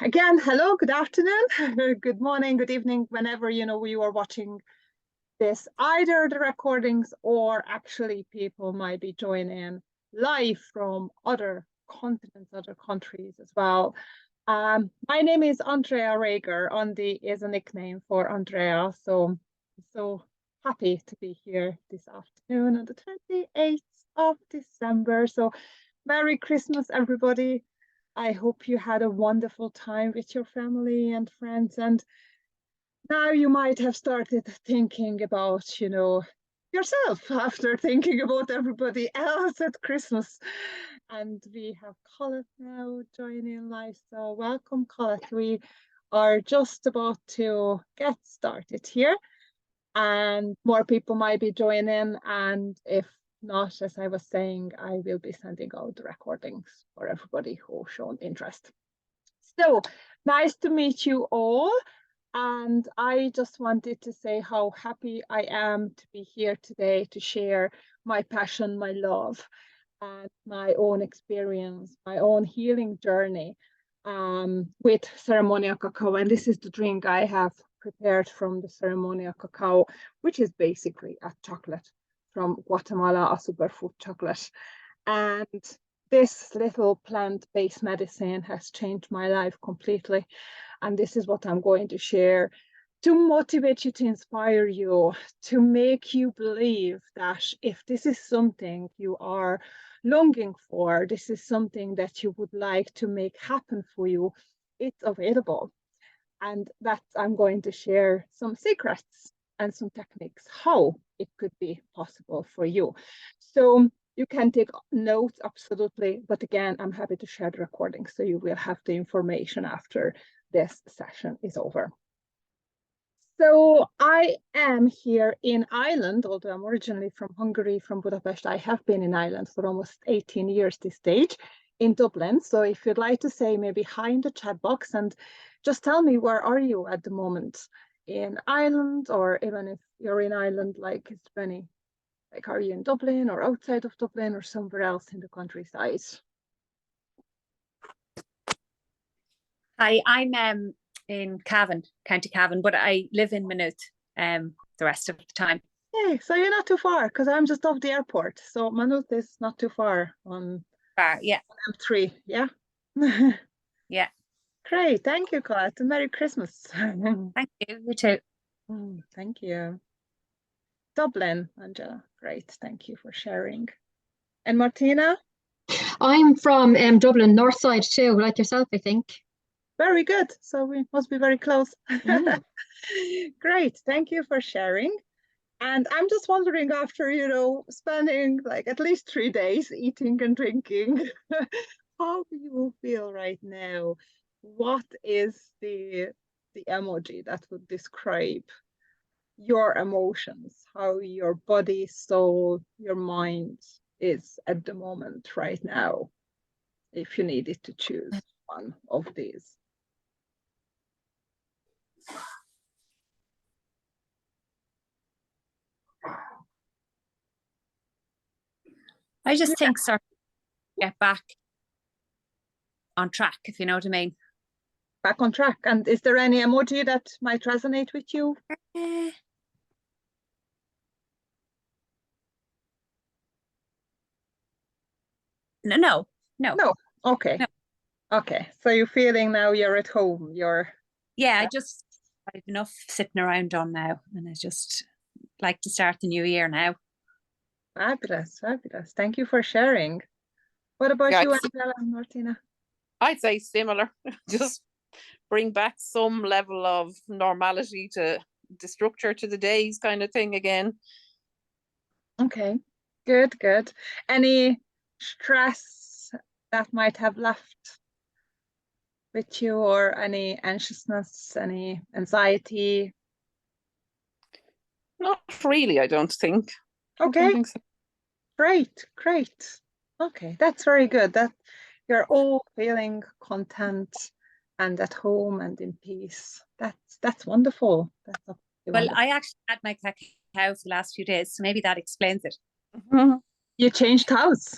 again, hello, good afternoon, good morning, good evening, whenever you are watching this, either the recordings or actually people might be joining live from other continents, other countries as well. My name is Andrea Rager. Andy is a nickname for Andrea, so happy to be here this afternoon on the 28th of December. So Merry Christmas, everybody. I hope you had a wonderful time with your family and friends. And now you might have started thinking about, yourself after thinking about everybody else at Christmas. And we have Colette now joining live. So welcome, Colette. We are just about to get started here. And more people might be joining. And if not, as I was saying, I will be sending out the recordings for everybody who shown interest. So nice to meet you all. And I just wanted to say how happy I am to be here today to share my passion, my love, and my own experience, my own healing journey with ceremonial cacao. And this is the drink I have prepared from the ceremonial cacao, which is basically a chocolate from Guatemala, a superfood chocolate. And this little plant-based medicine has changed my life completely. And this is what I'm going to share to motivate you, to inspire you, to make you believe that if this is something you are longing for, this is something that you would like to make happen for you, it's available. And that I'm going to share some secrets and some techniques how it could be possible for you. So you can take notes, absolutely. But again, I'm happy to share the recording, so you will have the information after this session is over. So I am here in Ireland, although I'm originally from Hungary, from Budapest. I have been in Ireland for almost 18 years this stage, in Dublin. So if you'd like to say maybe hi in the chat box and just tell me, where are you at the moment? In Ireland, or even if you're in Ireland, like, is there any, like, are you in Dublin or outside of Dublin or somewhere else in the countryside? Hi, I'm in Cavan, County Cavan, but I live in Maynooth the rest of the time. Yeah, so you're not too far, because I'm just off the airport. So Maynooth is not too far on yeah. M3, yeah? Yeah. Great, thank you, Colette. Merry Christmas. Thank you, you too. Thank you. Dublin, Angela, great, thank you for sharing. And Martina? I'm from Dublin, north side too, like yourself, I think. Very good, so we must be very close. Great, thank you for sharing. And I'm just wondering, after, spending like at least 3 days eating and drinking, how do you feel right now? What is the emoji that would describe your emotions, how your body, soul, your mind is at the moment right now, if you needed to choose one of these? I just think sort of get back on track, if you know what I mean. Back on track. And is there any emoji that might resonate with you? No. Okay. No. Okay, so you're feeling now you're at home, I just had enough sitting around on now, and I just like to start the new year now. Fabulous. Thank you for sharing. What about you, Angela and Martina? I'd say similar. Just bring back some level of normality to the structure to the days kind of thing again. Okay, good. Any stress that might have left with you, or any anxiousness, any anxiety? Not really, I don't think. Okay, I don't think so. Great. Okay, that's very good. That you're all feeling content and at home and in peace. That's wonderful. Well, wonderful. I actually had my cacao for the last few days, so maybe that explains it. You changed house?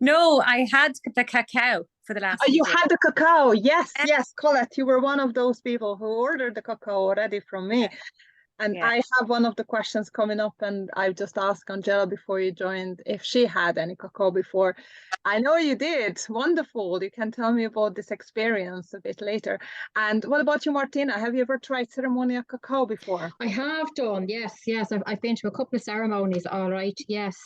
No, I had the cacao for the last Oh, few you days. had the cacao. Yes, Yeah. yes, Colette, you were one of those people who ordered the cacao already from me. And Yeah. I have one of the questions coming up, and I just asked Angela before you joined if she had any cacao before. I know you did. Wonderful. You can tell me about this experience a bit later. And what about you, Martina? Have you ever tried ceremonial cacao before? I have done, yes, yes. I've been to a couple of ceremonies, all right, yes.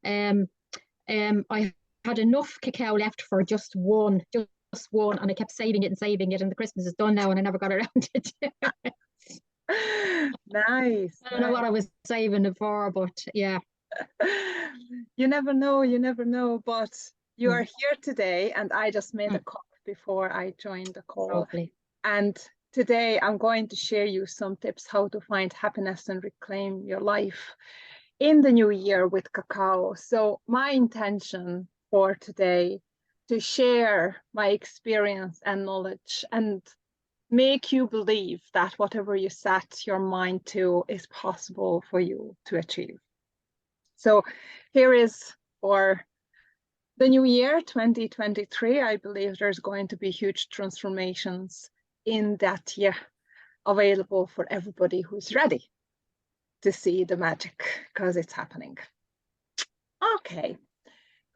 I had enough cacao left for just one, and I kept saving it, and the Christmas is done now, and I never got around to it. Nice. I don't know what I was saving it for, but yeah. You never know, but you are here today, and I just made a cup before I joined the call. Lovely. And today I'm going to share you some tips how to find happiness and reclaim your life in the new year with cacao. So my intention for today to share my experience and knowledge and make you believe that whatever you set your mind to is possible for you to achieve. So here is for the new year 2023. I believe there's going to be huge transformations in that year available for everybody who's ready to see the magic, because it's happening. Okay,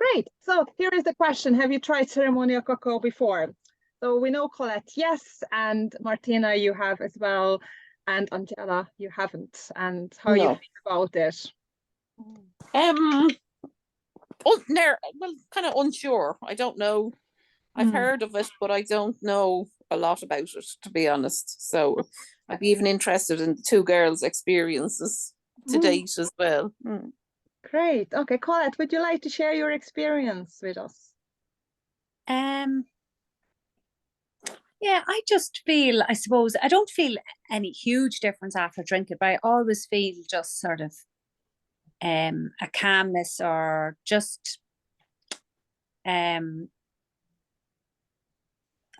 great. So here is the question. Have you tried ceremonial cacao before? So we know, Colette, yes, and Martina, you have as well, and Angela, you haven't. And how you No. think about it? Well, kind of unsure. I don't know. I've heard of it, but I don't know a lot about it, to be honest. So I'd be even interested in the two girls' experiences to date as well. Great. Okay, Colette, would you like to share your experience with us? Yeah, I just feel, I suppose, I don't feel any huge difference after drinking, but I always feel just sort of a calmness, or just I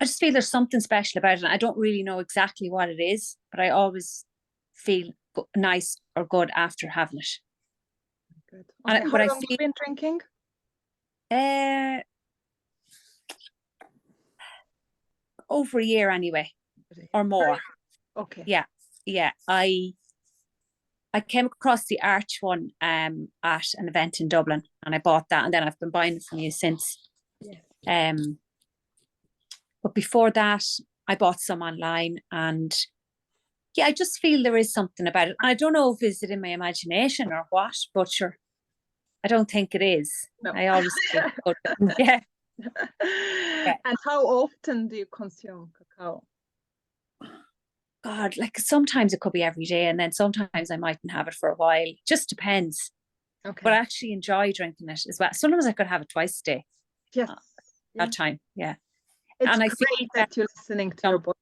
just feel there's something special about it. I don't really know exactly what it is, but I always feel nice or good after having it. Good. And Okay, but how I long have you feel been drinking? over a year anyway, or more. Okay. Yeah. I came across the Arch one at an event in Dublin, and I bought that, and then I've been buying it from you since. Yeah. But before that, I bought some online, and yeah, I just feel there is something about it. I don't know if is it in my imagination or what, but sure, I don't think it is. No. I always feel good. Yeah. And how often do you consume cacao? God, like sometimes it could be every day, and then sometimes I mightn't have it for a while. Just depends. Okay. But I actually enjoy drinking it as well. Sometimes I could have it twice a day. Yes. That time, yeah. It's and I great feel that you're listening to your body.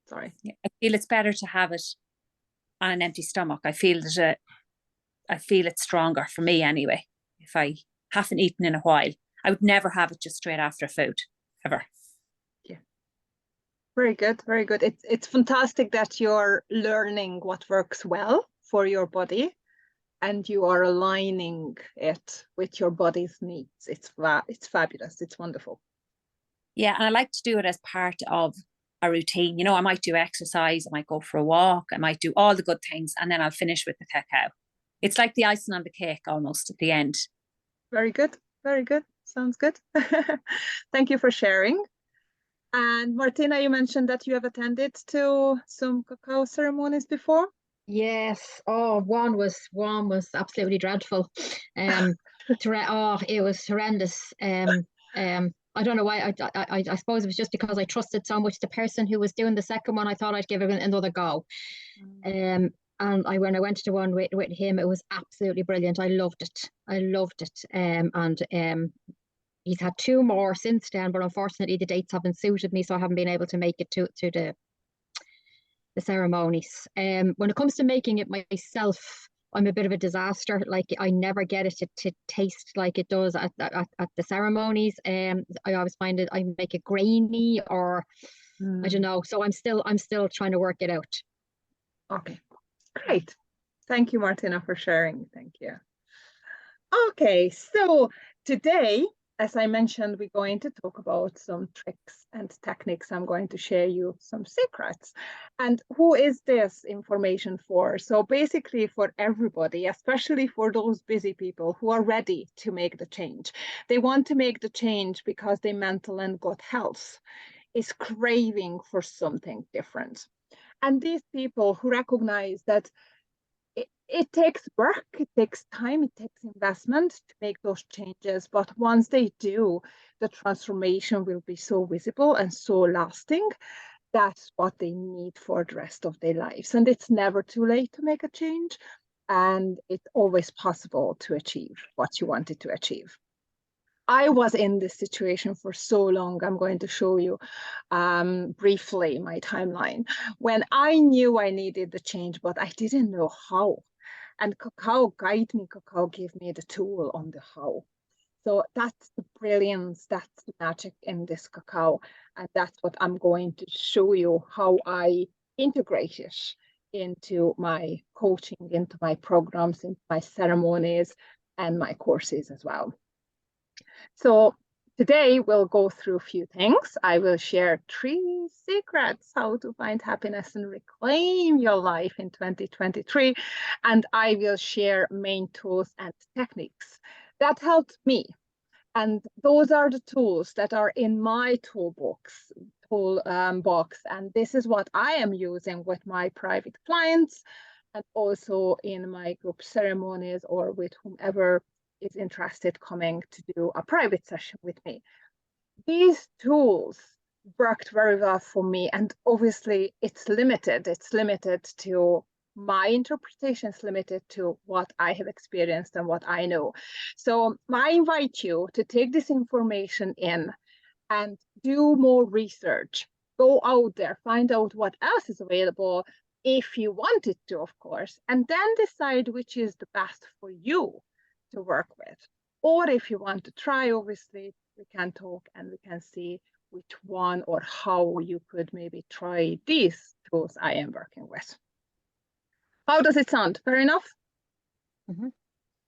Sorry. I feel it's better to have it on an empty stomach. I feel that I feel it's stronger for me anyway. If I haven't eaten in a while, I would never have it just straight after food, ever. Yeah. Very good, very good. It's fantastic that you're learning what works well for your body, and you are aligning it with your body's needs. It's fabulous. It's wonderful. Yeah, and I like to do it as part of a routine. You know, I might do exercise, I might go for a walk, I might do all the good things, and then I'll finish with the cacao. It's like the icing on the cake almost at the end. Very good. Very good. Sounds good. Thank you for sharing. And Martina, you mentioned that you have attended to some cacao ceremonies before. Yes. Oh, one was absolutely dreadful. It was horrendous. I don't know why. I suppose it was just because I trusted so much the person who was doing the second one. I thought I'd give it another go. And when I went to one with him, it was absolutely brilliant. I loved it. He's had two more since then, but unfortunately the dates haven't suited me, so I haven't been able to make it to the ceremonies. When it comes to making it myself, I'm a bit of a disaster. Like, I never get it to taste like it does at the ceremonies. I always find I make it grainy, or I don't know. So I'm still trying to work it out. Okay, great. Thank you, Martina, for sharing. Thank you. Okay, so today as I mentioned, we're going to talk about some tricks and techniques. I'm going to share you some secrets. And who is this information for? So basically for everybody, especially for those busy people who are ready to make the change. They want to make the change because their mental and gut health is craving for something different. And these people who recognize that it takes work, it takes time, it takes investment to make those changes. But once they do, the transformation will be so visible and so lasting. That's what they need for the rest of their lives. And it's never too late to make a change. And it's always possible to achieve what you wanted to achieve. I was in this situation for so long. I'm going to show you briefly my timeline. When I knew I needed the change, but I didn't know how. And Kakao guided me, Kakao gave me the tool on the how. So that's the brilliance, that's the magic in this Kakao. And that's what I'm going to show you how I integrate it into my coaching, into my programs, into my ceremonies, and my courses as well. So today we'll go through a few things. I will share 3 secrets how to find happiness and reclaim your life in 2023. And I will share main tools and techniques that helped me. And those are the tools that are in my toolbox. And this is what I am using with my private clients and also in my group ceremonies or with whomever is interested coming to do a private session with me. These tools worked very well for me, and obviously it's limited. It's limited to my interpretation, it's limited to what I have experienced and what I know. So I invite you to take this information in and do more research. Go out there, find out what else is available if you wanted to, of course, and then decide which is the best for you to work with. Or if you want to try, obviously, we can talk and we can see which one or how you could maybe try these tools I am working with. How does it sound? Fair enough?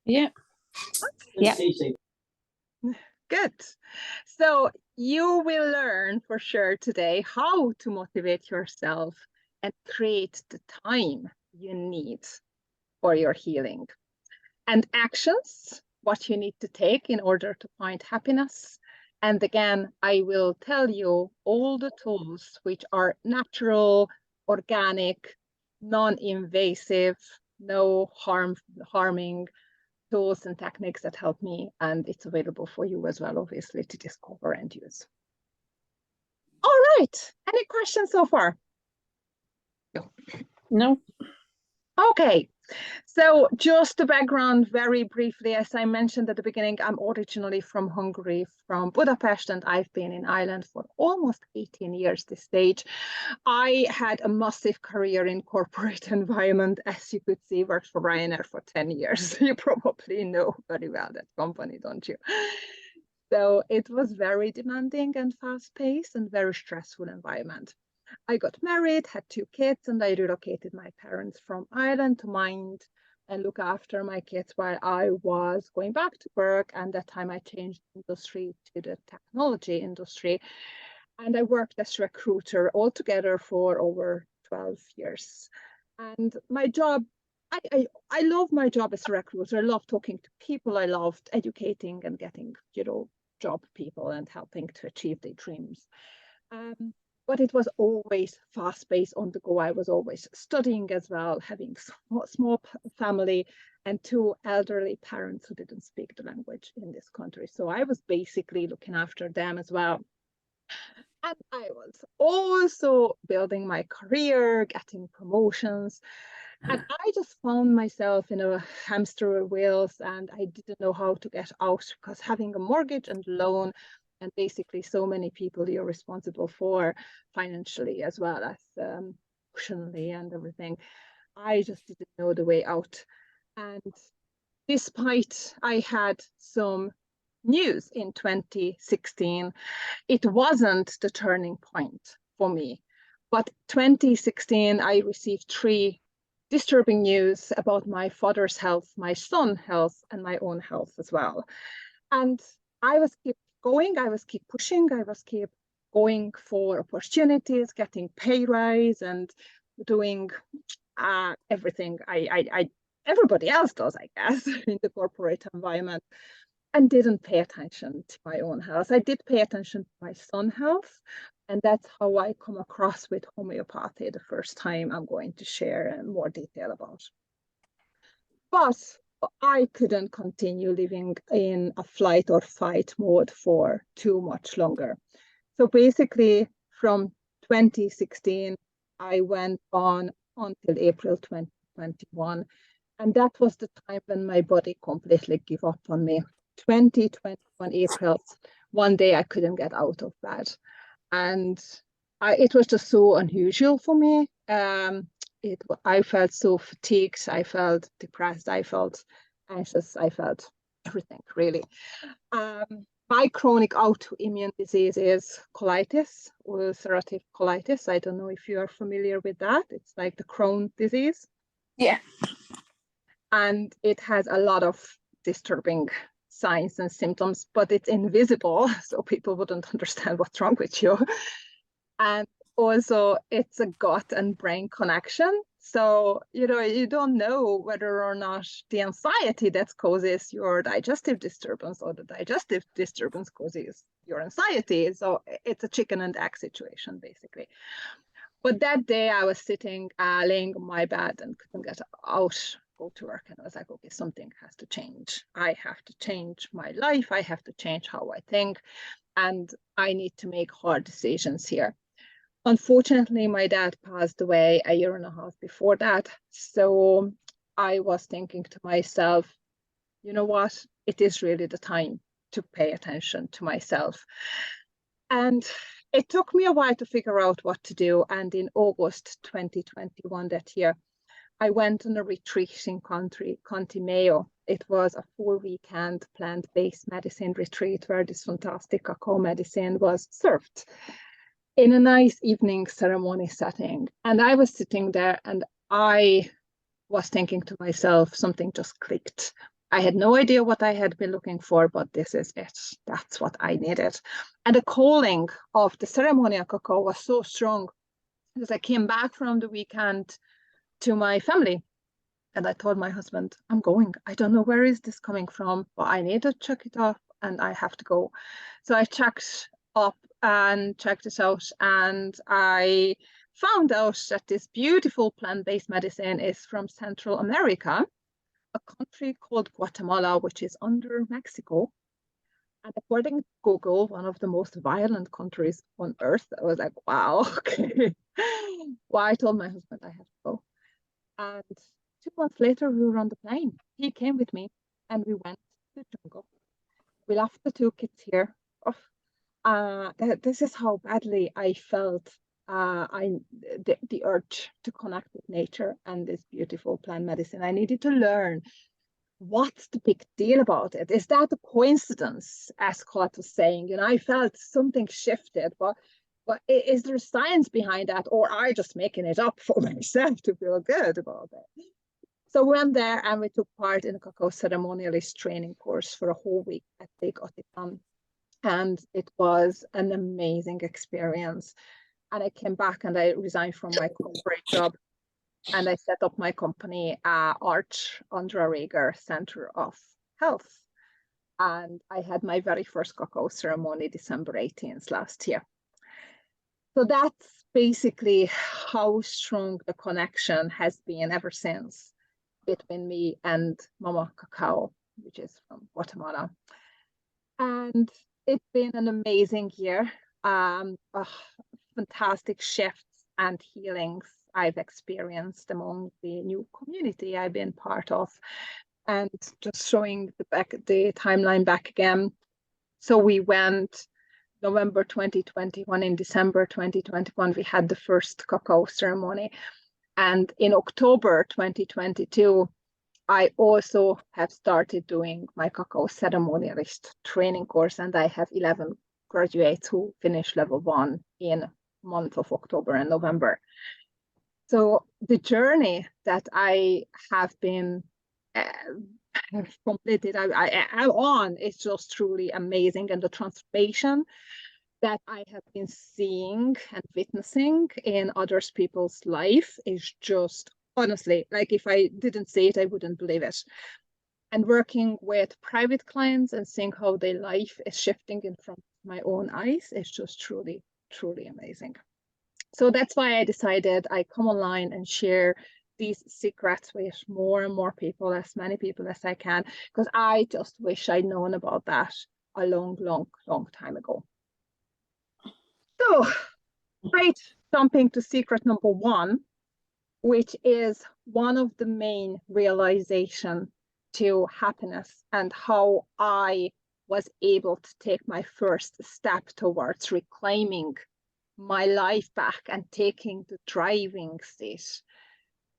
Yeah. Yeah. Good. So you will learn for sure today how to motivate yourself and create the time you need for your healing. And actions, what you need to take in order to find happiness. And again, I will tell you all the tools which are natural, organic, non-invasive, no harming tools and techniques that help me. And it's available for you as well, obviously, to discover and use. All right. Any questions so far? No. Okay. So just the background very briefly, as I mentioned at the beginning, I'm originally from Hungary, from Budapest, and I've been in Ireland for almost 18 years this stage. I had a massive career in corporate environment, as you could see, worked for Ryanair for 10 years. You probably know very well that company, don't you? So it was very demanding and fast-paced and very stressful environment. I got married, had 2 kids, and I relocated my parents from Ireland to mind and look after my kids while I was going back to work. And that time I changed industry to the technology industry. And I worked as a recruiter altogether for over 12 years. And my job, I love my job as a recruiter. I love talking to people. I loved educating and getting, job people and helping to achieve their dreams. But it was always fast-paced, on the go. I was always studying as well, having small family and 2 elderly parents who didn't speak the language in this country. So I was basically looking after them as well. And I was also building my career, getting promotions. And I just found myself in a hamster wheels, and I didn't know how to get out because having a mortgage and loan and basically so many people you're responsible for financially as well as emotionally and everything. I just didn't know the way out. And despite I had some news in 2016, it wasn't the turning point for me. But 2016, I received 3 disturbing news about my father's health, my son's health, and my own health as well. And I was keep going, I was keep pushing, I was keep going for opportunities, getting pay rise and doing everything everybody else does, I guess, in the corporate environment, and didn't pay attention to my own health. I did pay attention to my son's health, and that's how I come across with homeopathy the first time I'm going to share in more detail about. But I couldn't continue living in a flight or fight mode for too much longer. So basically from 2016, I went on until April 2021. And that was the time when my body completely gave up on me. 2021 April, one day I couldn't get out of bed. And it was just so unusual for me. I felt so fatigued, I felt depressed, I felt anxious, I felt everything really. My chronic autoimmune disease is colitis, ulcerative colitis. I don't know if you are familiar with that. It's like the Crohn's disease. Yeah. And it has a lot of disturbing signs and symptoms, but it's invisible, so people wouldn't understand what's wrong with you. And also it's a gut and brain connection. So, you don't know whether or not the anxiety that causes your digestive disturbance or the digestive disturbance causes your anxiety. So it's a chicken and egg situation, basically. But that day I was sitting, laying on my bed and couldn't get out, go to work. And I was like, okay, something has to change. I have to change my life. I have to change how I think. And I need to make hard decisions here. Unfortunately, my dad passed away a year and a half before that. So I was thinking to myself, you know what? It is really the time to pay attention to myself. And it took me a while to figure out what to do. And in August 2021, that year, I went on a retreat in County Mayo. It was a 4-weekend plant-based medicine retreat where this fantastic cacao medicine was served in a nice evening ceremony setting. And I was sitting there and I was thinking to myself, something just clicked. I had no idea what I had been looking for, but this is it. That's what I needed. And the calling of the ceremonial cacao was so strong because I came back from the weekend to my family. And I told my husband, I'm going. I don't know where is this coming from, but I need to check it off and I have to go. So I checked up and checked it out, and I found out that this beautiful plant-based medicine is from Central America, a country called Guatemala, which is under Mexico. And according to Google, one of the most violent countries on earth. I was like, wow, okay. Well, I told my husband I have to go. And 2 months later, we were on the plane. He came with me and we went to the jungle. We left the 2 kids here. This is how badly I felt the urge to connect with nature and this beautiful plant medicine. I needed to learn what's the big deal about it. Is that a coincidence, as Scott was saying? I felt something shifted, but is there science behind that, or are I just making it up for myself to feel good about it? So we went there and we took part in a cacao ceremonialist training course for a whole week at Lake Otipan. And it was an amazing experience. And I came back and I resigned from my corporate job and I set up my company, Arch Andra Reger Center of Health. And I had my very first cacao ceremony December 18th last year. So that's basically how strong the connection has been ever since between me and Mama Cacao, which is from Guatemala. And it's been an amazing year. Fantastic shifts and healings I've experienced among the new community I've been part of. And just showing the timeline back again. So we went November 2021. In December 2021, we had the first cacao ceremony. And in October 2022, I also have started doing my cacao ceremonialist training course, and I have 11 graduates who finish level 1 in month of October and November. So the journey that I have been have completed, I'm on, it's just truly amazing. And the transformation that I have been seeing and witnessing in others people's life is just, honestly, like if I didn't see it, I wouldn't believe it. And working with private clients and seeing how their life is shifting in front of my own eyes is just truly, truly amazing. So that's why I decided I come online and share these secrets with more and more people, as many people as I can, because I just wish I'd known about that a long, long, long time ago. So, right, jumping to secret number one, which is one of the main realization to happiness and how I was able to take my first step towards reclaiming my life back and taking the driving seat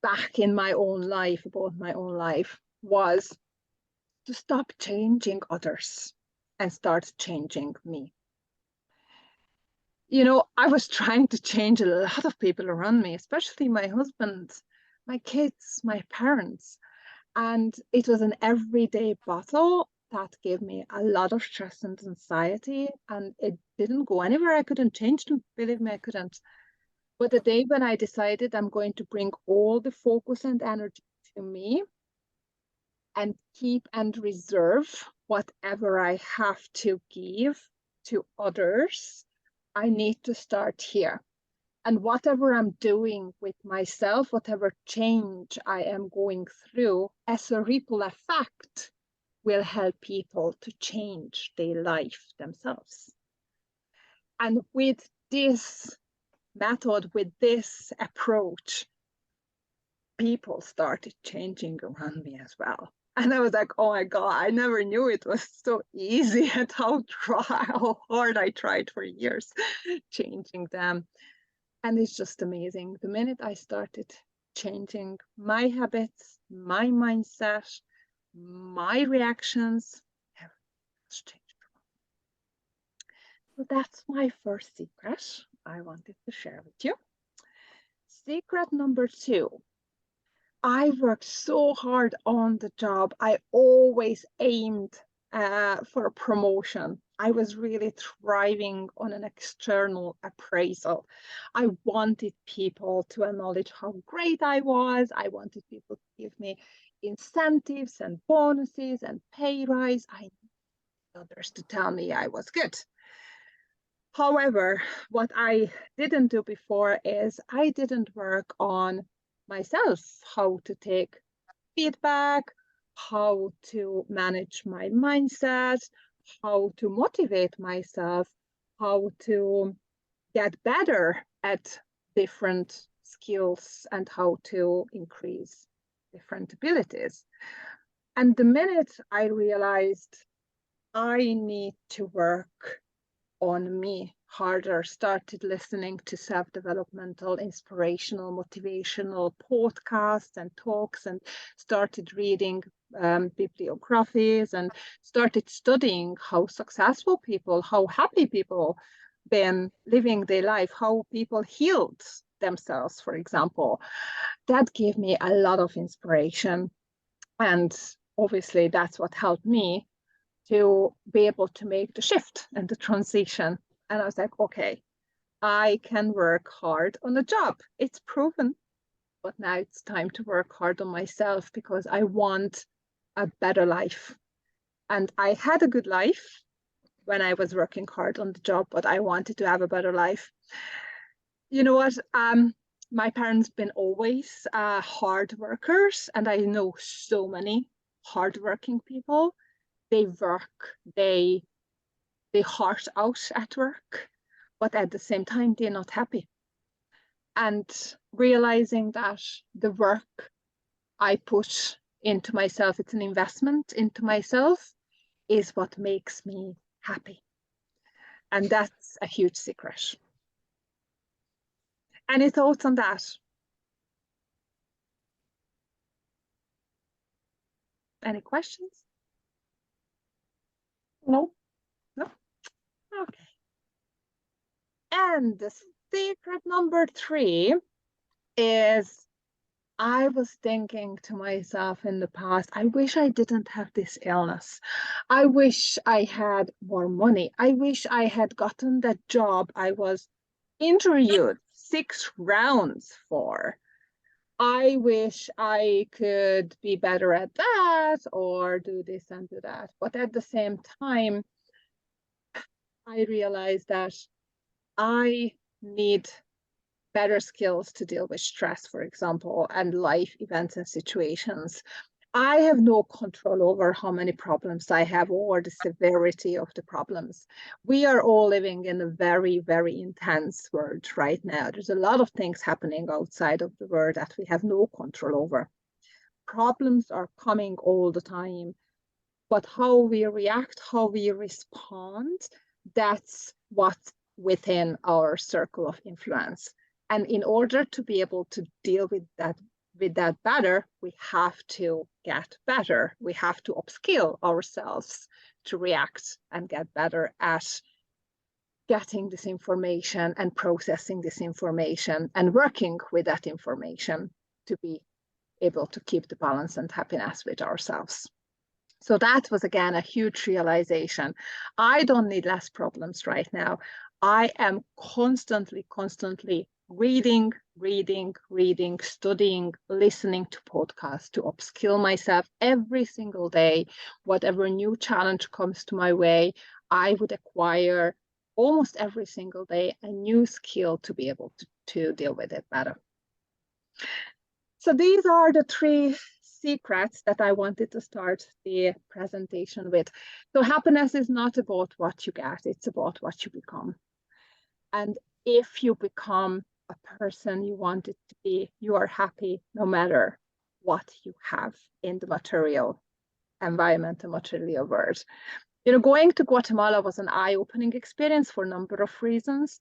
back in my own life, about my own life, was to stop changing others and start changing me. You know, I was trying to change a lot of people around me, especially my husband, my kids, my parents. And it was an everyday battle that gave me a lot of stress and anxiety, and it didn't go anywhere. I couldn't change them. Believe me, I couldn't. But the day when I decided I'm going to bring all the focus and energy to me and keep and reserve whatever I have to give to others, I need to start here. And whatever I'm doing with myself, whatever change I am going through, as a ripple effect, will help people to change their life themselves. And with this method, with this approach, people started changing around me as well. And I was like, oh my God, I never knew it was so easy and how hard I tried for years changing them. And it's just amazing. The minute I started changing my habits, my mindset, my reactions, everything has changed. So that's my first secret I wanted to share with you. Secret number two. I worked so hard on the job. I always aimed for a promotion. I was really thriving on an external appraisal. I wanted people to acknowledge how great I was. I wanted people to give me incentives and bonuses and pay rise. I needed others to tell me I was good. However, what I didn't do before is I didn't work on myself, how to take feedback, how to manage my mindset, how to motivate myself, how to get better at different skills and how to increase different abilities. And the minute I realized I need to work on me harder, started listening to self-developmental, inspirational, motivational podcasts and talks, and started reading bibliographies and started studying how successful people, how happy people been living their life, how people healed themselves, for example. That gave me a lot of inspiration. And obviously that's what helped me to be able to make the shift and the transition. And I was like, okay, I can work hard on a job. It's proven, but now it's time to work hard on myself because I want a better life. And I had a good life when I was working hard on the job, but I wanted to have a better life. You know what? My parents been always hard workers, and I know so many hardworking people. They work, they heart out at work, but at the same time, they're not happy. And realizing that the work I put into myself, it's an investment into myself, is what makes me happy. And that's a huge secret. Any thoughts on that? Any questions? No. No? Okay. And the secret number three is I was thinking to myself in the past, I wish I didn't have this illness. I wish I had more money. I wish I had gotten that job I was interviewed 6 rounds for. I wish I could be better at that or do this and do that. But at the same time, I realized that I need better skills to deal with stress, for example, and life events and situations. I have no control over how many problems I have or the severity of the problems. We are all living in a very, very intense world right now. There's a lot of things happening outside of the world that we have no control over. Problems are coming all the time, but how we react, how we respond, that's what's within our circle of influence. And in order to be able to deal with that better, we have to get better. We have to upskill ourselves to react and get better at getting this information and processing this information and working with that information to be able to keep the balance and happiness with ourselves. So that was, again, a huge realization. I don't need less problems right now. I am constantly reading, studying, listening to podcasts to upskill myself every single day. Whatever new challenge comes to my way, I would acquire almost every single day a new skill to be able to deal with it better. So these are the 3 secrets that I wanted to start the presentation with. So happiness is not about what you get, it's about what you become. And if you become a person you want it to be, you are happy no matter what you have in the material environment, the material world. You know, going to Guatemala was an eye-opening experience for a number of reasons,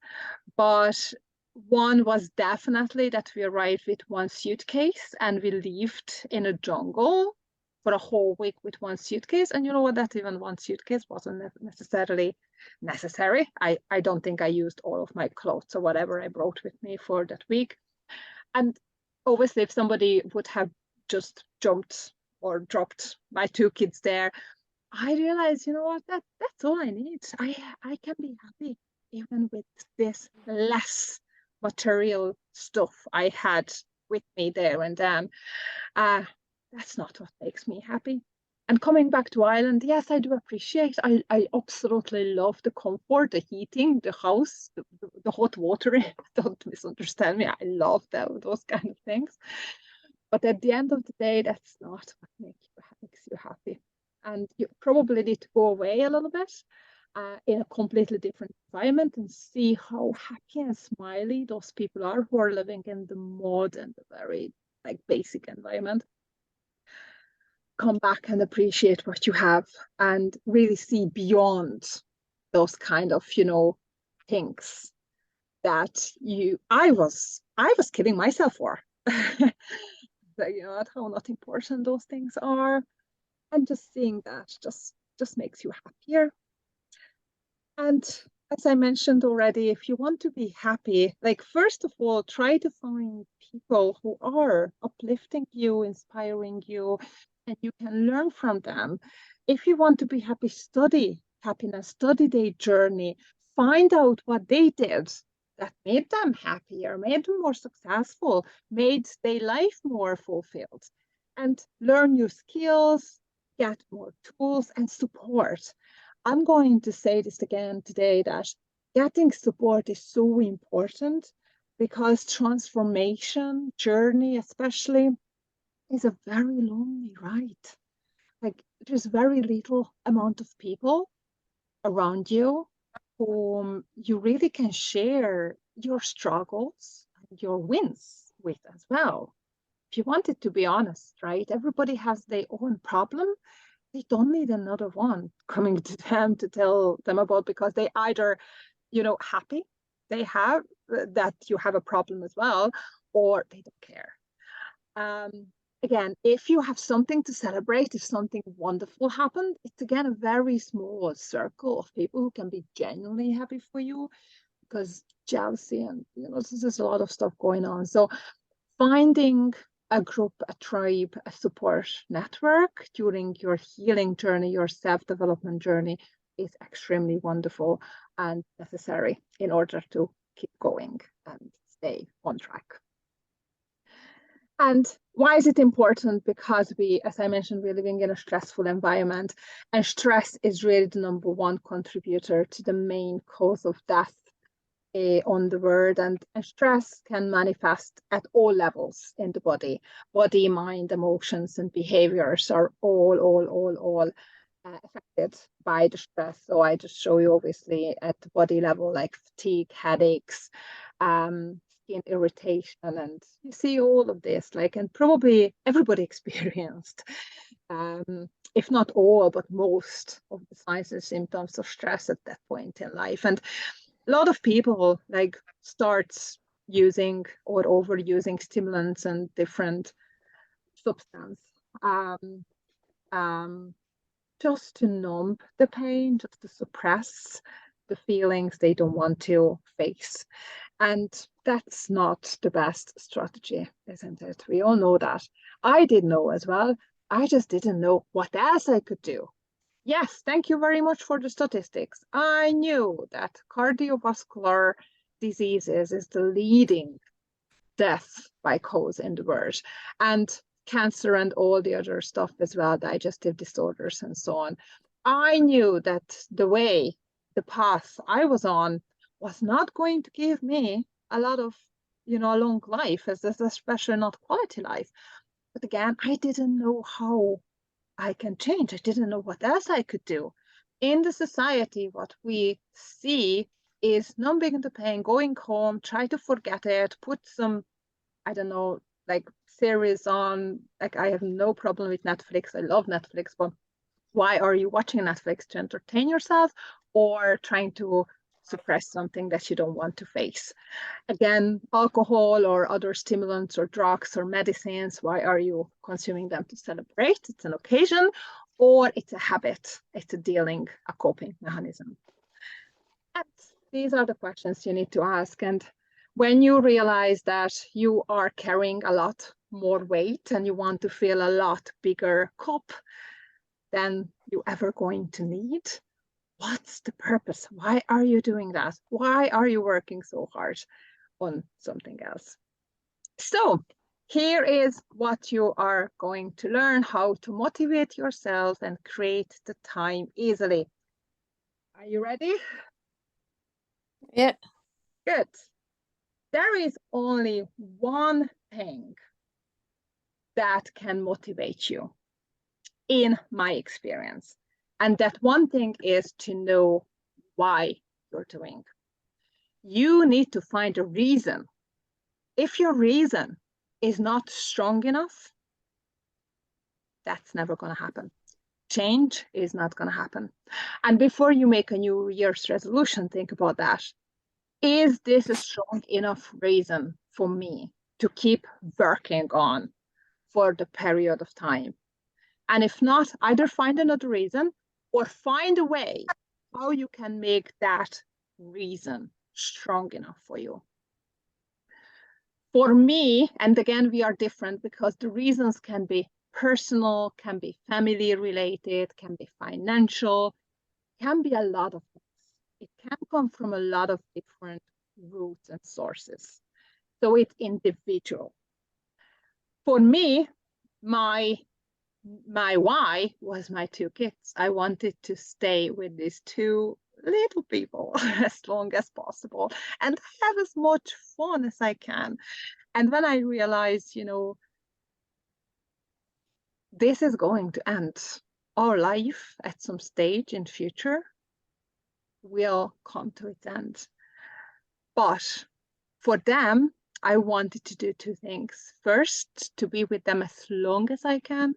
but one was definitely that we arrived with 1 suitcase and we lived in a jungle for a whole week with 1 suitcase. And you know what, that even 1 suitcase wasn't necessarily necessary. I don't think I used all of my clothes or whatever I brought with me for that week. And obviously if somebody would have just jumped or dropped my 2 kids there, I realized, you know what, that's all I need. I can be happy even with this less material stuff I had with me there and then. That's not what makes me happy. And coming back to Ireland, yes, I do appreciate. I absolutely love the comfort, the heating, the house, the hot water. Don't misunderstand me. I love those kind of things. But at the end of the day, that's not what makes you happy. And you probably need to go away a little bit in a completely different environment and see how happy and smiley those people are who are living in the mud and the very basic environment. Come back and appreciate what you have and really see beyond those kind of, things that I was kidding myself for. How not important those things are. And just seeing that just makes you happier. And as I mentioned already, if you want to be happy, first of all, try to find people who are uplifting you, inspiring you, and you can learn from them. If you want to be happy, study happiness, study their journey, find out what they did that made them happier, made them more successful, made their life more fulfilled, and learn new skills, get more tools and support. I'm going to say this again today, that getting support is so important because transformation journey especially is a very lonely ride. There's very little amount of people around you whom you really can share your struggles and your wins with as well. If you wanted to be honest, right? Everybody has their own problem. They don't need another one coming to them to tell them about, because they either, happy they have that you have a problem as well, or they don't care. Again, if you have something to celebrate, if something wonderful happened, it's again a very small circle of people who can be genuinely happy for you, because jealousy and there's a lot of stuff going on. So finding a group, a tribe, a support network during your healing journey, your self-development journey is extremely wonderful and necessary in order to keep going and stay on track. And why is it important? Because we, as I mentioned, we're living in a stressful environment, and stress is really the #1 contributor to the main cause of death on the world. And stress can manifest at all levels in the body. Body, mind, emotions, and behaviors are all affected by the stress. So I just show you obviously at the body level, like fatigue, headaches, skin irritation, and you see all of this, like, and probably everybody experienced, if not all, but most of the signs and symptoms of stress at that point in life. And a lot of people like starts using or overusing stimulants and different substances just to numb the pain, just to suppress the feelings they don't want to face. And that's not the best strategy, isn't it? We all know that. I did know as well. I just didn't know what else I could do. Yes, thank you very much for the statistics. I knew that cardiovascular diseases is the leading death by cause in the world, and cancer and all the other stuff as well, digestive disorders and so on. I knew that the path I was on was not going to give me a lot of, a long life, especially not quality life. But again, I didn't know how I can change. I didn't know what else I could do. In the society, what we see is numbing the pain, going home, try to forget it, put some, I don't know, like series on. Like, I have no problem with Netflix. I love Netflix, but why are you watching Netflix? To entertain yourself or trying to suppress something that you don't want to face? Again, alcohol or other stimulants or drugs or medicines, why are you consuming them? To celebrate? It's an occasion, or it's a habit, it's a coping mechanism. And these are the questions you need to ask. And when you realize that you are carrying a lot more weight and you want to fill a lot bigger cup than you ever going to need, what's the purpose? Why are you doing that? Why are you working so hard on something else? So here is what you are going to learn: how to motivate yourself and create the time easily. Are you ready? Yeah. Good. There is only one thing that can motivate you, in my experience. And that one thing is to know why you're doing. You need to find a reason. If your reason is not strong enough, that's never going to happen. Change is not going to happen. And before you make a New Year's resolution, think about that. Is this a strong enough reason for me to keep working on for the period of time? And if not, either find another reason or find a way how you can make that reason strong enough for you. For me, and again, we are different because the reasons can be personal, can be family related, can be financial, can be a lot of things. It can come from a lot of different roots and sources. So it's individual. For me, my why was my 2 kids. I wanted to stay with these 2 little people as long as possible and have as much fun as I can. And when I realized, this is going to end, our life at some stage in future will come to its end. But for them, I wanted to do 2 things. First, to be with them as long as I can,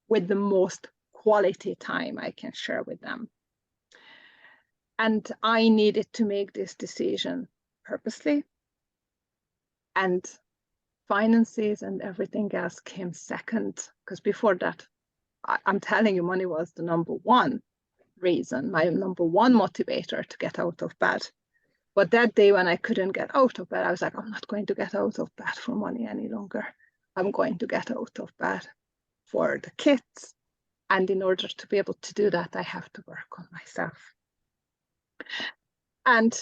with the most quality time I can share with them. And I needed to make this decision purposely. And finances and everything else came second, because before that, I'm telling you, money was the #1 reason, my #1 motivator to get out of bed. But that day when I couldn't get out of bed, I was like, I'm not going to get out of bed for money any longer. I'm going to get out of bed for the kids. And in order to be able to do that, I have to work on myself. And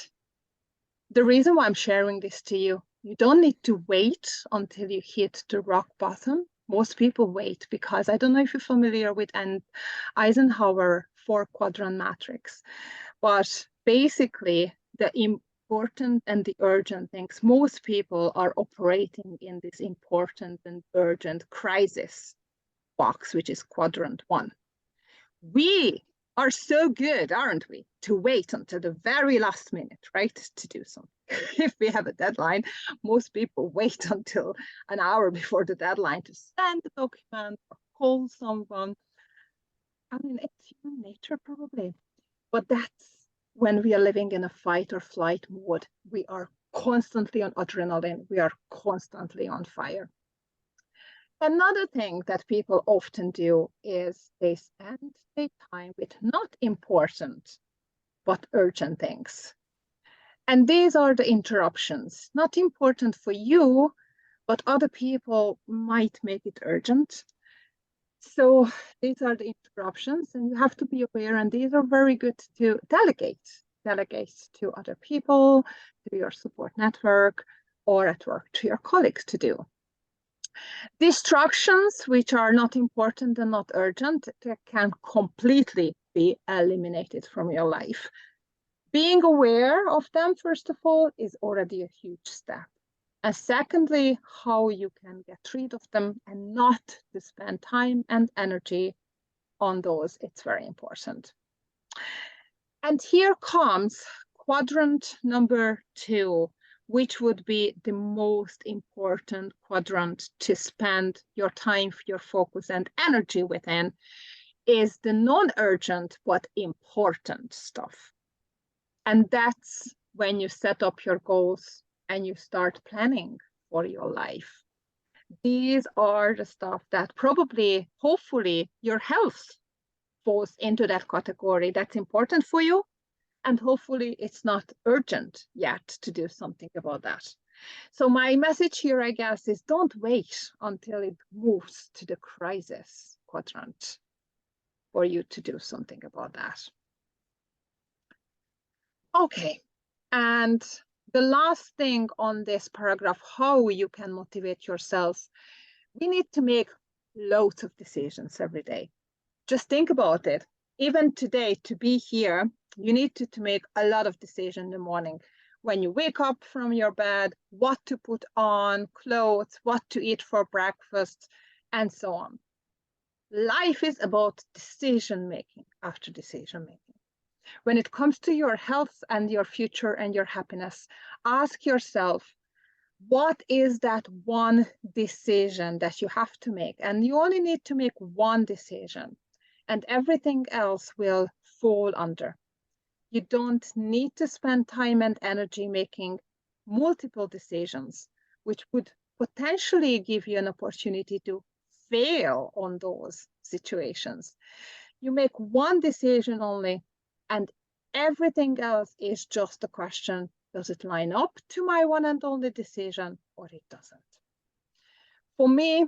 the reason why I'm sharing this to you, you don't need to wait until you hit the rock bottom. Most people wait because I don't know if you're familiar with Eisenhower 4-quadrant matrix, but basically the important and the urgent things, most people are operating in this important and urgent crisis box, which is quadrant 1. We are so good, aren't we, to wait until the very last minute, right, to do something. If we have a deadline, most people wait until an hour before the deadline to send the document or call someone. I mean, it's human nature probably, but that's when we are living in a fight or flight mode. We are constantly on adrenaline. We are constantly on fire. Another thing that people often do is they spend their time with not important, but urgent things. And these are the interruptions, not important for you, but other people might make it urgent. So these are the interruptions, and you have to be aware, and these are very good to delegate to other people, to your support network, or at work to your colleagues to do. Distractions, which are not important and not urgent, can completely be eliminated from your life. Being aware of them, first of all, is already a huge step. And secondly, how you can get rid of them and not to spend time and energy on those, it's very important. And here comes quadrant number 2, which would be the most important quadrant to spend your time, your focus and energy within, is the non-urgent but important stuff. And that's when you set up your goals and you start planning for your life. These are the stuff that probably, hopefully, your health falls into that category that's important for you. And hopefully it's not urgent yet to do something about that. So my message here, I guess, is don't wait until it moves to the crisis quadrant for you to do something about that. Okay, and the last thing on this paragraph, how you can motivate yourself. We need to make loads of decisions every day. Just think about it. Even today, to be here, you need to make a lot of decisions in the morning. When you wake up from your bed, what to put on, clothes, what to eat for breakfast, and so on. Life is about decision making after decision making. When it comes to your health and your future and your happiness, ask yourself, what is that one decision that you have to make? And you only need to make one decision, and everything else will fall under. You don't need to spend time and energy making multiple decisions, which would potentially give you an opportunity to fail on those situations. You make one decision only, and everything else is just a question. Does it line up to my one and only decision, or it doesn't? For me,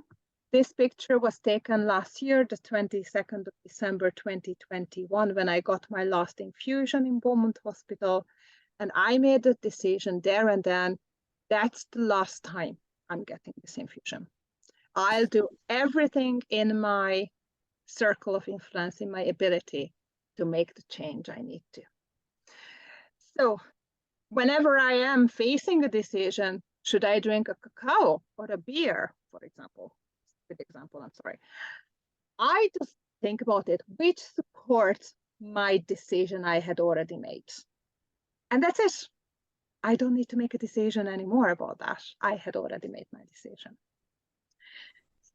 this picture was taken last year, the 22nd of December 2021, when I got my last infusion in Beaumont Hospital. And I made the decision there and then, that's the last time I'm getting this infusion. I'll do everything in my circle of influence, in my ability to make the change I need to. So whenever I am facing a decision, should I drink a cacao or a beer, for example? Good example, I'm sorry. I just think about it, which supports my decision I had already made. And that's it. I don't need to make a decision anymore about that. I had already made my decision.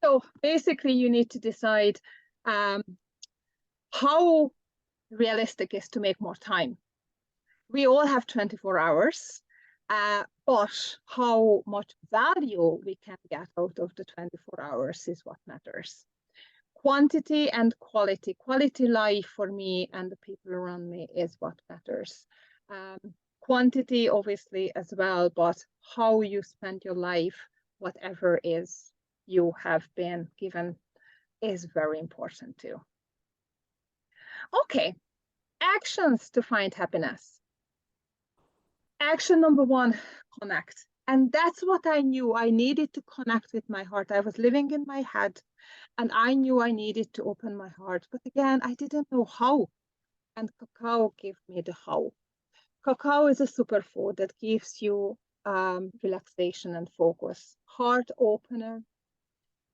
So basically you need to decide how realistic is to make more time. We all have 24 hours, but how much value we can get out of the 24 hours is what matters. Quantity and quality. Quality life for me and the people around me is what matters. Quantity, obviously, as well, but how you spend your life, whatever is you have been given is very important too. Okay, actions to find happiness. Action number 1, connect. And that's what I knew. I needed to connect with my heart. I was living in my head and I knew I needed to open my heart. But again, I didn't know how. And cacao gave me the how. Cacao is a superfood that gives you relaxation and focus. Heart opener,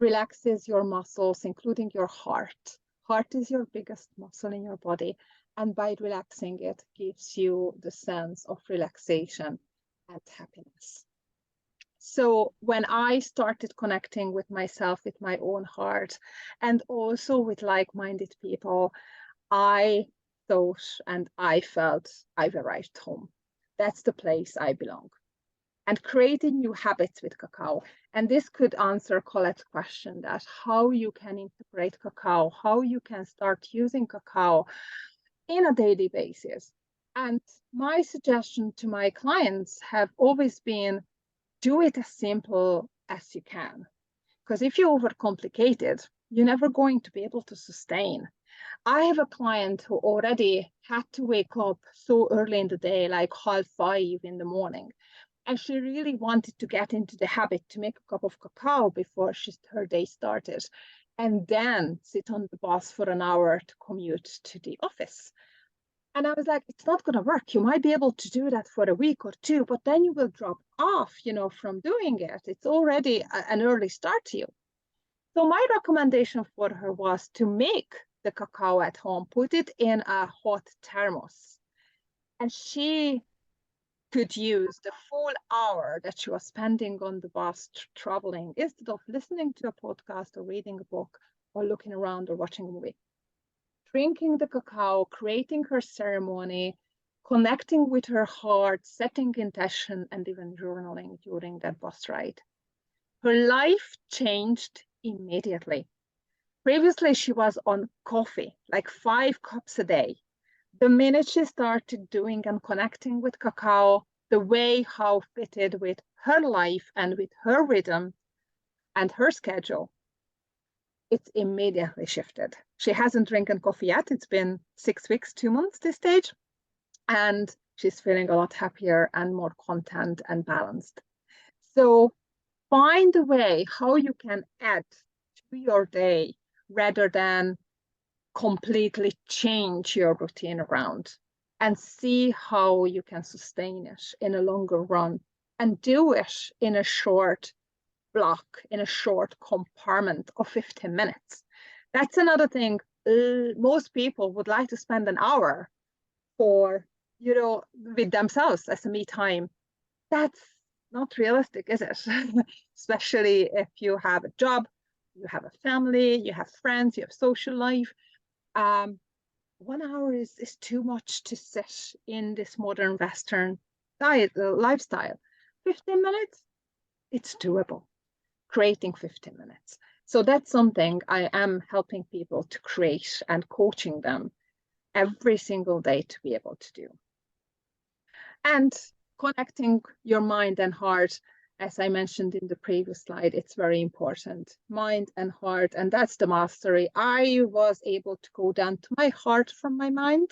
relaxes your muscles, including your heart. Heart is your biggest muscle in your body. And by relaxing it, gives you the sense of relaxation and happiness. So when I started connecting with myself, with my own heart, and also with like-minded people, I thought and I felt I've arrived home. That's the place I belong. And creating new habits with cacao. And this could answer Colette's question that how you can integrate cacao, how you can start using cacao in a daily basis. And my suggestion to my clients have always been, do it as simple as you can. Because if you overcomplicate it, you're never going to be able to sustain. I have a client who already had to wake up so early in the day, like 5:30 in the morning. And she really wanted to get into the habit to make a cup of cacao before her day started, and then sit on the bus for an hour to commute to the office. And I was like, it's not going to work. You might be able to do that for a week or two, but then you will drop off, from doing it. It's already an early start to you. So my recommendation for her was to make the cacao at home, put it in a hot thermos. And she could use the full hour that she was spending on the bus traveling instead of listening to a podcast or reading a book or looking around or watching a movie. Drinking the cacao, creating her ceremony, connecting with her heart, setting intention, and even journaling during that bus ride. Her life changed immediately. Previously, she was on coffee, like 5 cups a day. The minute she started doing and connecting with cacao, the way how fitted with her life and with her rhythm and her schedule, it's immediately shifted. She hasn't drinking coffee yet. It's been 6 weeks, 2 months this stage. And she's feeling a lot happier and more content and balanced. So find a way how you can add to your day rather than completely change your routine around, and see how you can sustain it in a longer run and do it in a short block, in a short compartment of 15 minutes. That's another thing. Most people would like to spend an hour with themselves as a me time. That's not realistic, is it? Especially if you have a job, you have a family, you have friends, you have social life. 1 hour is too much to sit in this modern Western lifestyle. 15 minutes, it's doable. Creating 15 minutes. So that's something I am helping people to create and coaching them every single day to be able to do. And connecting your mind and heart, as I mentioned in the previous slide, it's very important. Mind and heart, and that's the mastery. I was able to go down to my heart from my mind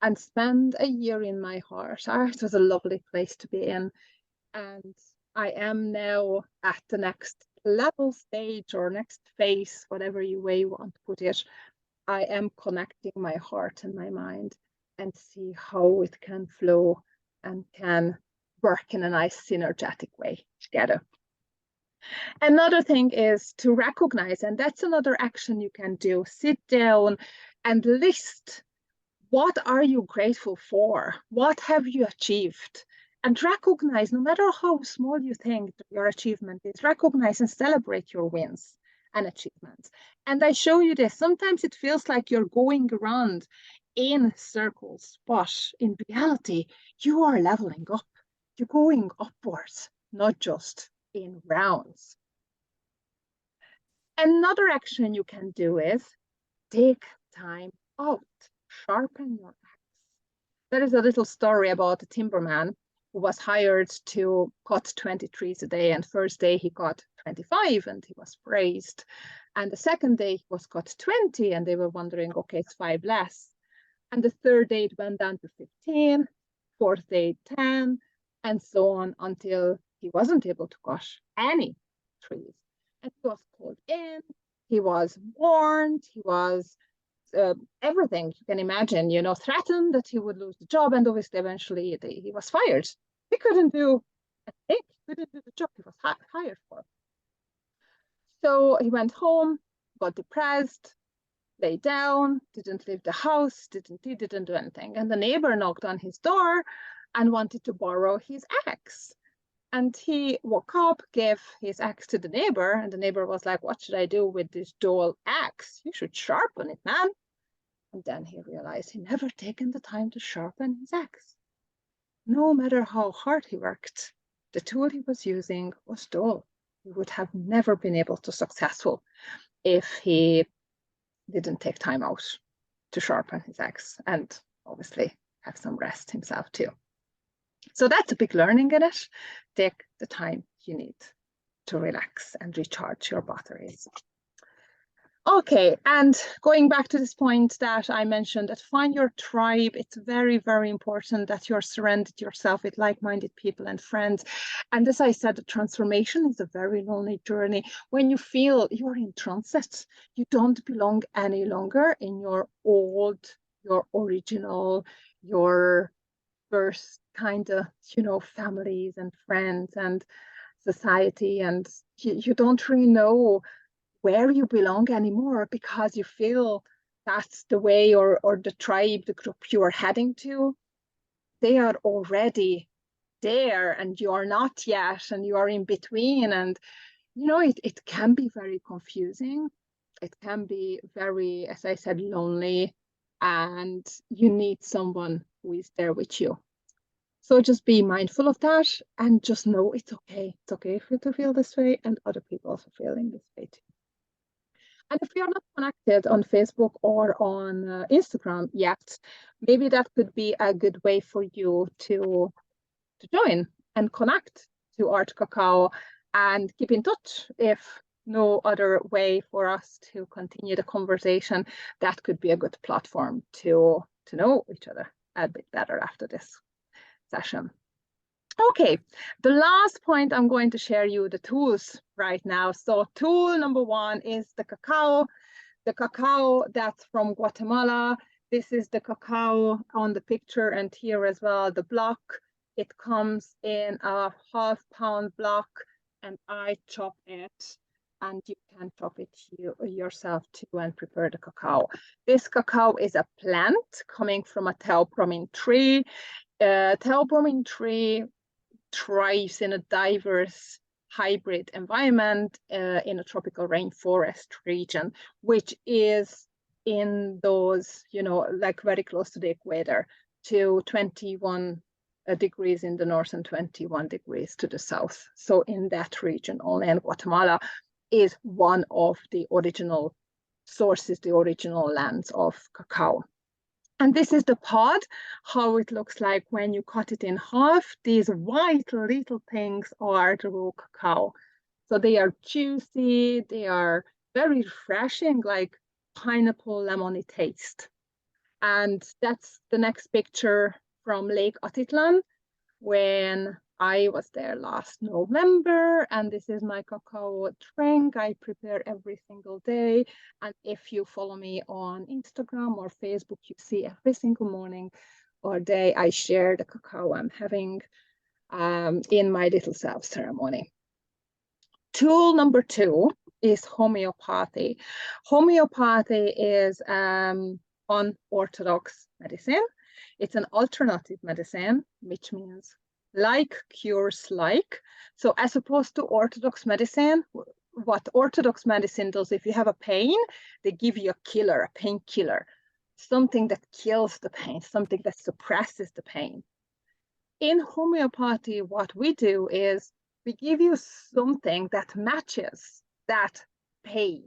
and spend a year in my heart. It was a lovely place to be in. And I am now at the next level, stage, or next phase, whatever way you want to put it. I am connecting my heart and my mind and see how it can flow and can work in a nice synergetic way together. Another thing is to recognize, and that's another action you can do. Sit down and list, what are you grateful for? What have you achieved? And recognize, no matter how small you think your achievement is, recognize and celebrate your wins and achievements. And I show you this. Sometimes it feels like you're going around in circles, but in reality, you are leveling up. You're going upwards, not just in rounds. Another action you can do is take time out, sharpen your axe. There is a little story about a timberman who was hired to cut 20 trees a day. And first day he got 25 and he was praised. And the second day he was cut 20 and they were wondering, okay, it's 5 less. And the third day it went down to 15, fourth day 10, and so on until he wasn't able to cut any trees. And he was called in, he was warned, he was everything you can imagine, you know, threatened that he would lose the job, and obviously eventually he was fired. He couldn't do a thing, he couldn't do the job he was hired for. So he went home, got depressed, lay down, didn't leave the house, didn't do anything. And the neighbor knocked on his door and wanted to borrow his axe. And he woke up, gave his axe to the neighbor, and the neighbor was like, what should I do with this dull axe? You should sharpen it, man. And then he realized he never taken the time to sharpen his axe. No matter how hard he worked, the tool he was using was dull. He would have never been able to successful if he didn't take time out to sharpen his axe and obviously have some rest himself too. So that's a big learning in it. Take the time you need to relax and recharge your batteries. Okay, and going back to this point that I mentioned, that find your tribe. It's very, very important that you're surrounded yourself with like-minded people and friends. And as I said, the transformation is a very lonely journey. When you feel you're in transit, you don't belong any longer in your old, your original, your first kind of, you know, families and friends and society, and you don't really know where you belong anymore because you feel that's the way or the tribe, the group you are heading to, they are already there and you are not yet, and you are in between. And, you know, it can be very confusing. It can be very, as I said, lonely, and you need someone who is there with you. So just be mindful of that and just know it's okay. It's okay for you to feel this way, and other people also feeling this way too. And if you're not connected on Facebook or on Instagram yet, maybe that could be a good way for you to join and connect to Art Cacao and keep in touch. If no other way for us to continue the conversation, that could be a good platform to know each other a bit better after this session. Okay, the last point I'm going to share you the tools right now. So tool number 1 is the cacao that's from Guatemala. This is the cacao on the picture and here as well, the block. It comes in a half-pound block and I chop it, and you can chop it yourself too and prepare the cacao. This cacao is a plant coming from a theobromine tree. Theobromine tree thrives in a diverse hybrid environment in a tropical rainforest region, which is in those, you know, like very close to the equator, to 21 degrees in the north and 21 degrees to the south. So in that region only, and Guatemala is one of the original sources, the original lands of cacao. And this is the pod, how it looks like when you cut it in half. These white little things are the raw cacao. So they are juicy, they are very refreshing, like pineapple lemony taste. And that's the next picture from Lake Atitlan when I was there last November, and this is my cacao drink I prepare every single day. And if you follow me on Instagram or Facebook, you see every single morning or day I share the cacao I'm having in my little self ceremony. Tool number 2 is homeopathy. Homeopathy is unorthodox medicine. It's an alternative medicine, which means like cures like. So as opposed to orthodox medicine, what orthodox medicine does, if you have a pain, they give you a killer, a painkiller, something that kills the pain, something that suppresses the pain. In homeopathy, what we do is we give you something that matches that pain.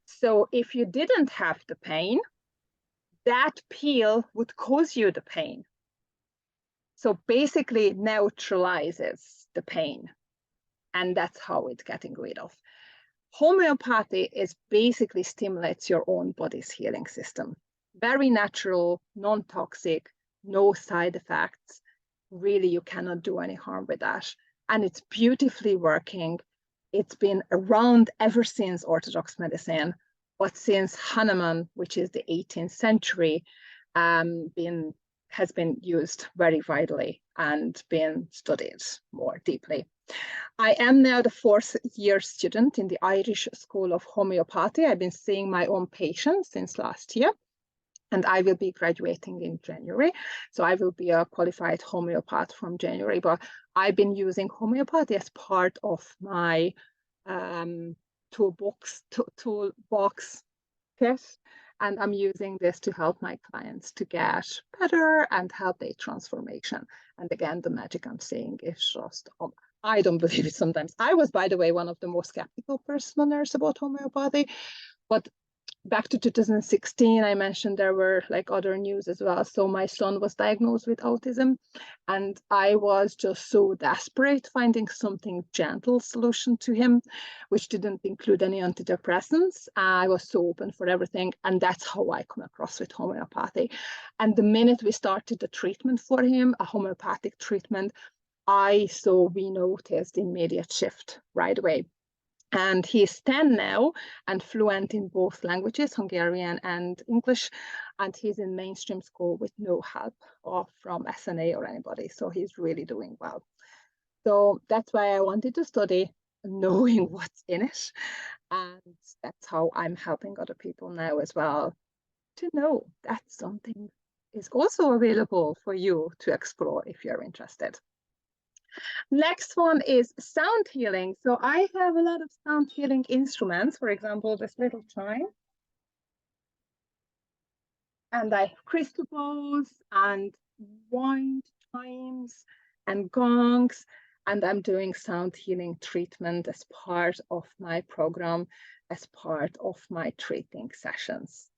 So if you didn't have the pain, that pill would cause you the pain. So basically neutralizes the pain. And that's how it's getting rid of. Homeopathy is basically stimulates your own body's healing system. Very natural, non-toxic, no side effects. Really, you cannot do any harm with that. And it's beautifully working. It's been around ever since Orthodox medicine, but since Hahnemann, which is the 18th century, has been used very widely and been studied more deeply. I am now the 4th year student in the Irish School of Homeopathy. I've been seeing my own patients since last year, and I will be graduating in January. So I will be a qualified homeopath from January, but I've been using homeopathy as part of my toolbox kit. And I'm using this to help my clients to get better and help their transformation. And again, the magic I'm seeing is just, I don't believe it sometimes. I was, by the way, one of the most skeptical personers about homeopathy, but back to 2016, I mentioned there were like other news as well. So my son was diagnosed with autism, and I was just so desperate finding something gentle solution to him, which didn't include any antidepressants. I was so open for everything, and that's how I come across with homeopathy. And the minute we started the treatment for him, a homeopathic treatment, we noticed immediate shift right away. And he is 10 now and fluent in both languages, Hungarian and English. And he's in mainstream school with no help from SNA or anybody. So he's really doing well. So that's why I wanted to study, knowing what's in it. And that's how I'm helping other people now as well to know that something is also available for you to explore if you're interested. Next one is sound healing. So I have a lot of sound healing instruments, for example, this little chime. And I have crystal balls and wind chimes and gongs. And I'm doing sound healing treatment as part of my program, as part of my treating sessions.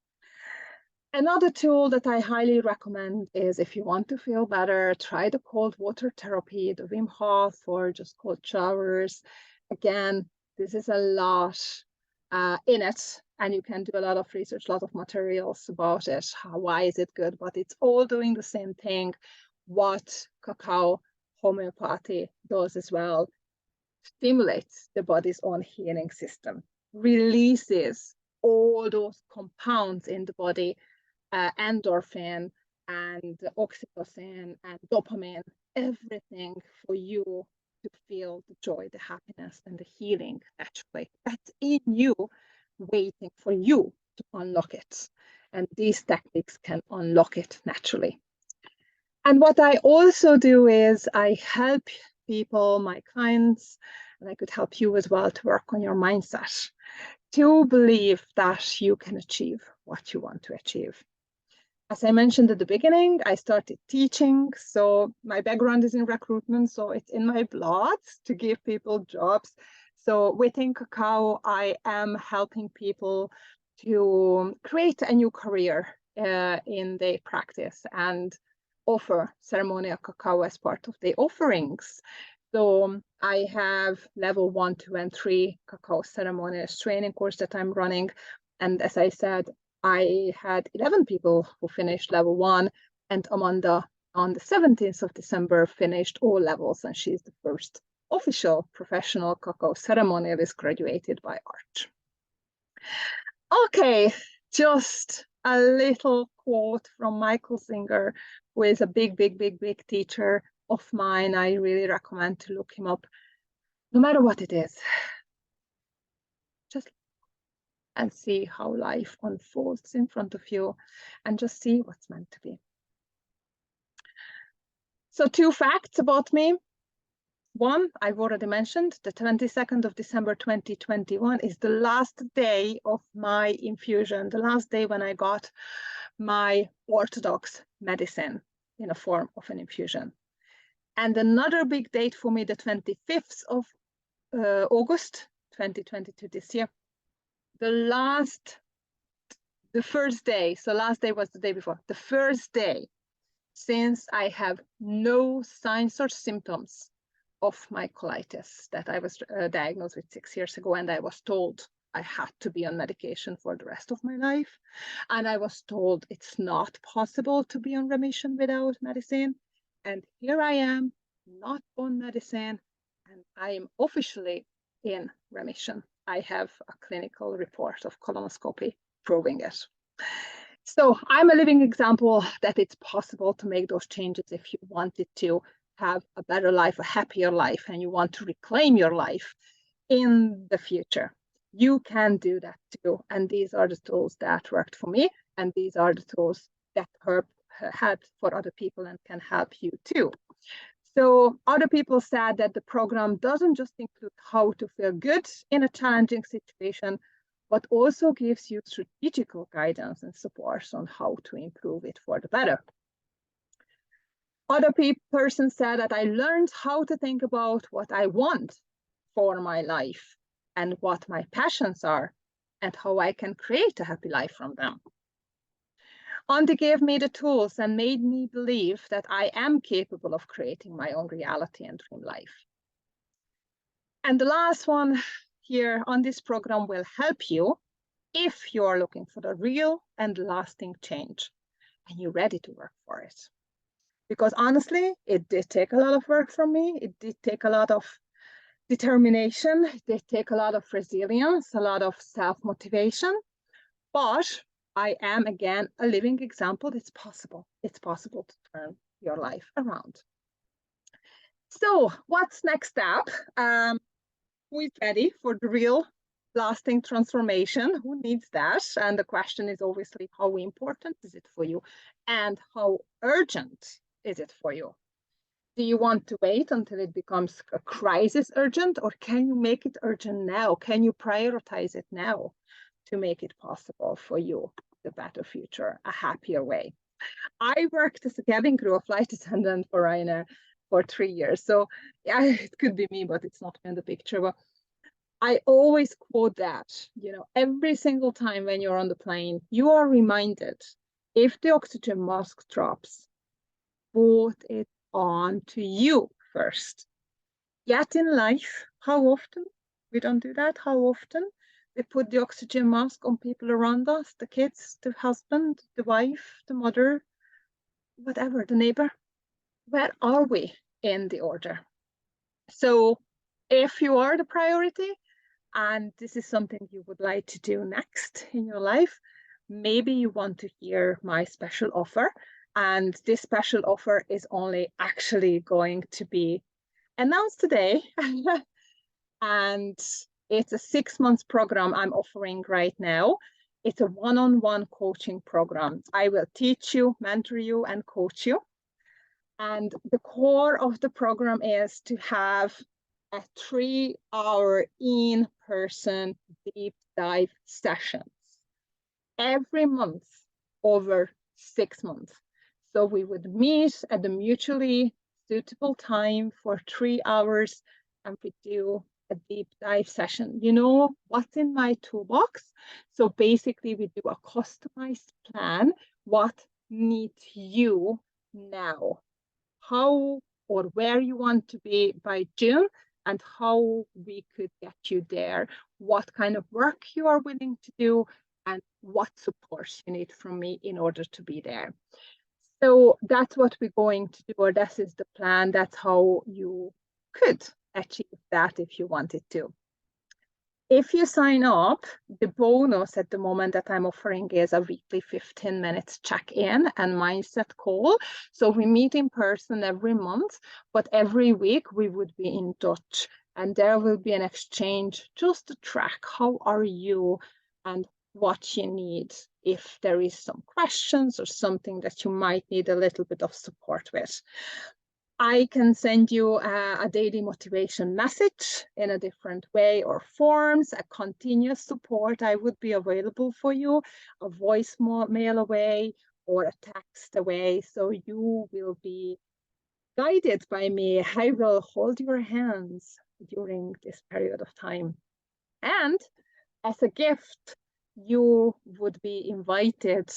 Another tool that I highly recommend is if you want to feel better, try the cold water therapy, the Wim Hof, or just cold showers. Again, this is a lot in it, and you can do a lot of research, a lot of materials about it. Why is it good? But it's all doing the same thing. What cacao homeopathy does as well, stimulates the body's own healing system, releases all those compounds in the body, endorphin and oxytocin and dopamine, everything for you to feel the joy, the happiness, and the healing naturally. That's in you, waiting for you to unlock it. And these techniques can unlock it naturally. And what I also do is I help people, my clients, and I could help you as well to work on your mindset, to believe that you can achieve what you want to achieve. As I mentioned at the beginning, I started teaching. So my background is in recruitment. So it's in my blood to give people jobs. So within Cacao, I am helping people to create a new career in their practice and offer ceremonial cacao as part of their offerings. So I have level 1, 2, and 3 cacao ceremonialist training course that I'm running. And as I said, I had 11 people who finished level 1, and Amanda on the 17th of December finished all levels, and she's the first official professional cacao ceremonialist graduated by art. Okay, just a little quote from Michael Singer, who is a big teacher of mine. I really recommend to look him up, no matter what it is. Just and see how life unfolds in front of you and just see what's meant to be. So 2 facts about me. One, I've already mentioned, the 22nd of December 2021 is the last day of my infusion, the last day when I got my Orthodox medicine in a form of an infusion. And another big date for me, the 25th of August 2022, this year, the first day, so last day was the day before, the first day since I have no signs or symptoms of my colitis that I was diagnosed with 6 years ago, and I was told I had to be on medication for the rest of my life. And I was told it's not possible to be on remission without medicine. And here I am, not on medicine, and I am officially in remission. I have a clinical report of colonoscopy proving it. So I'm a living example that it's possible to make those changes if you wanted to have a better life, a happier life, and you want to reclaim your life in the future. You can do that too. And these are the tools that worked for me. And these are the tools that helped for other people and can help you too. So other people said that the program doesn't just include how to feel good in a challenging situation, but also gives you strategical guidance and support on how to improve it for the better. Other person said that I learned how to think about what I want for my life and what my passions are and how I can create a happy life from them. Andi gave me the tools and made me believe that I am capable of creating my own reality and dream life. And the last one here on this program will help you if you are looking for the real and lasting change and you're ready to work for it. Because honestly, it did take a lot of work from me. It did take a lot of determination. It did take a lot of resilience, a lot of self-motivation. But I am, again, a living example. It's possible. It's possible to turn your life around. So what's next step? Who is ready for the real lasting transformation? Who needs that? And the question is obviously, how important is it for you? And how urgent is it for you? Do you want to wait until it becomes a crisis urgent, or can you make it urgent now? Can you prioritize it now to make it possible for you, the better future, a happier way? I worked as a cabin crew, a flight attendant for Ryanair for 3 years. So yeah, it could be me, but it's not in the picture. But I always quote that, every single time when you're on the plane, you are reminded, if the oxygen mask drops, put it on to you first. Yet in life, how often we don't do that? How often we put the oxygen mask on people around us, the kids, the husband, the wife, the mother, whatever, the neighbor? Where are we in the order? So if you are the priority, and this is something you would like to do next in your life, maybe you want to hear my special offer. And this special offer is only actually going to be announced today. And it's a 6-month program I'm offering right now. It's a one-on-one coaching program. I will teach you, mentor you, and coach you. And the core of the program is to have a 3-hour in-person deep dive sessions every month over 6 months. So we would meet at the mutually suitable time for 3 hours and we do a deep dive session. You know what's in my toolbox? So basically we do a customized plan. What needs you now? How or where you want to be by June and how we could get you there, what kind of work you are willing to do, and what support you need from me in order to be there. So that's what we're going to do, or this is the plan. That's how you could achieve that if you wanted to. If you sign up, the bonus at the moment that I'm offering is a weekly 15 minutes check-in and mindset call. So we meet in person every month, but every week we would be in touch and there will be an exchange just to track how are you and what you need if there is some questions or something that you might need a little bit of support with. I can send you a daily motivation message in a different way or forms, a continuous support. I would be available for you, a voice mail away or a text away. So you will be guided by me. I will hold your hands during this period of time. And as a gift, you would be invited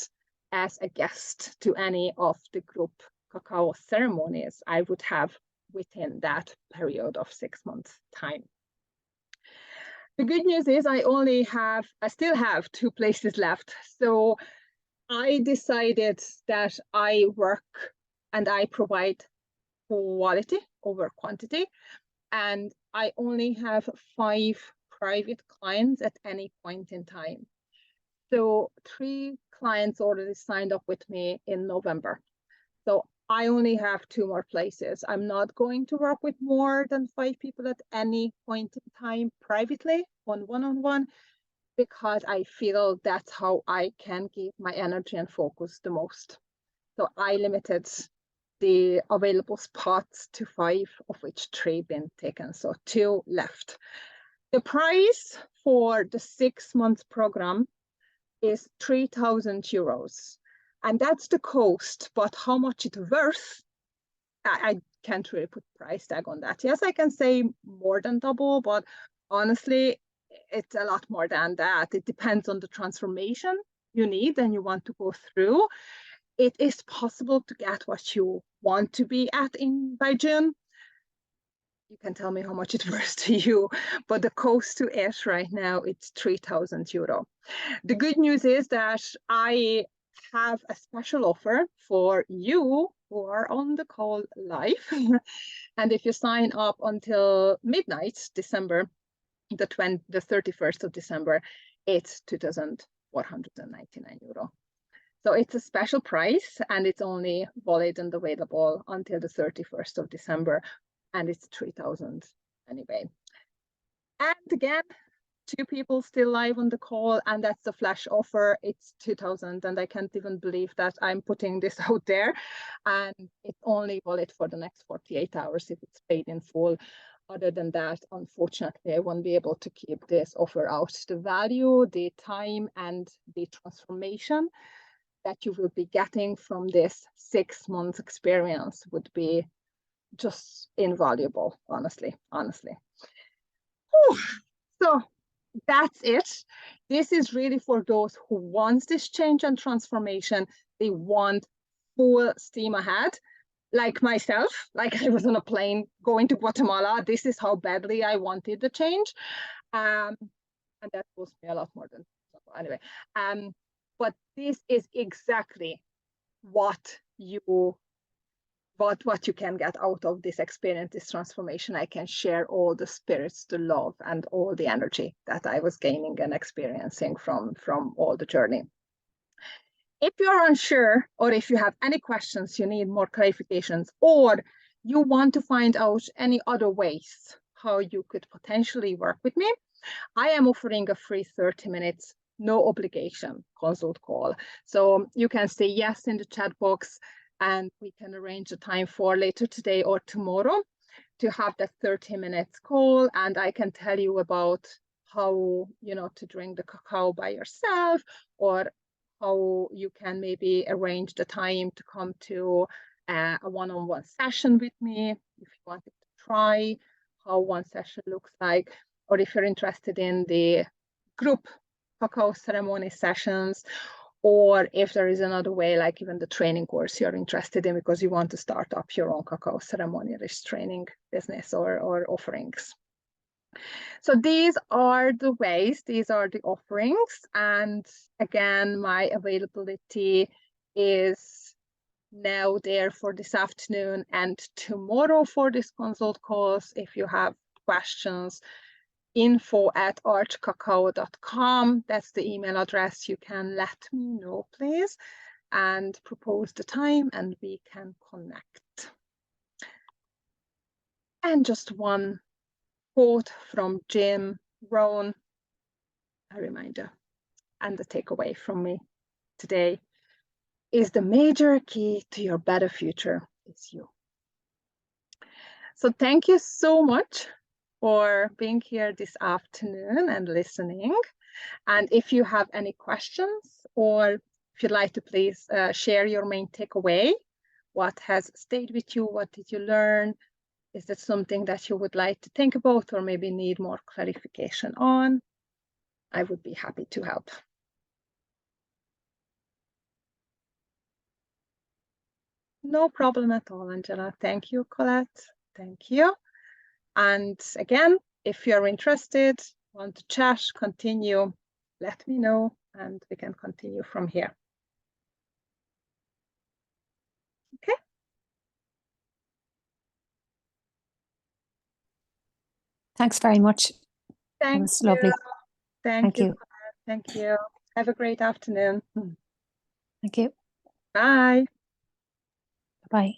as a guest to any of the group cacao ceremonies I would have within that period of 6 months time. The good news is I still have 2 places left. So I decided that I work and I provide quality over quantity. And I only have 5 private clients at any point in time. So 3 clients already signed up with me in November. So I only have 2 more places. I'm not going to work with more than 5 people at any point in time privately on one-on-one, because I feel that's how I can give my energy and focus the most. So I limited the available spots to 5, of which 3 been taken, so 2 left. The price for the 6-month program is 3,000 euros. And that's the cost, but how much it's worth, I can't really put price tag on that. Yes, I can say more than double, but honestly, it's a lot more than that. It depends on the transformation you need and you want to go through. It is possible to get what you want to be at by June. You can tell me how much it's worth to you, but the cost to it right now, it's 3,000 euro. The good news is that I have a special offer for you who are on the call live. And if you sign up until midnight, December, the 31st of December, it's 2,499 euro. So it's a special price and it's only valid and available until the 31st of December. And it's 3,000 anyway. And again, 2 people still live on the call, and that's the flash offer. It's 2,000, and I can't even believe that I'm putting this out there. And it's only valid for the next 48 hours if it's paid in full. Other than that, unfortunately, I won't be able to keep this offer out. The value, the time, and the transformation that you will be getting from this 6 months experience would be just invaluable, honestly. Whew. So that's it. This is really for those who want this change and transformation. They want full steam ahead, like myself. Like I was on a plane going to Guatemala. This is how badly I wanted the change. And that cost me a lot more than anyway. But this is exactly what you can get out of this experience, this transformation. I can share all the spirits, the love, and all the energy that I was gaining and experiencing from all the journey. If you're unsure, or if you have any questions, you need more clarifications, or you want to find out any other ways how you could potentially work with me, I am offering a free 30 minutes, no obligation consult call. So you can say yes in the chat box, and we can arrange a time for later today or tomorrow to have that 30 minutes call. And I can tell you about how, to drink the cacao by yourself, or how you can maybe arrange the time to come to a one-on-one session with me if you wanted to try how one session looks like, or if you're interested in the group cacao ceremony sessions, or if there is another way, like even the training course you're interested in because you want to start up your own cacao ceremonialist training business or offerings. So these are the ways, these are the offerings. And again, my availability is now there for this afternoon and tomorrow for this consult calls. If you have questions, info@archcacao.com. That's the email address. You can let me know, please, and propose the time and we can connect. And just one quote from Jim Rohn, a reminder, and the takeaway from me today is the major key to your better future is you. So thank you so much for being here this afternoon and listening. And if you have any questions, or if you'd like to please share your main takeaway, what has stayed with you, what did you learn? Is that something that you would like to think about or maybe need more clarification on? I would be happy to help. No problem at all, Angela. Thank you, Colette. Thank you. And again, if you're interested, want to chat, continue, let me know and we can continue from here. Okay. Thanks very much. That Thank was you. lovely. Thank Thank you. you. Colette. Thank you. Have a great afternoon. Thank you. Bye. Bye.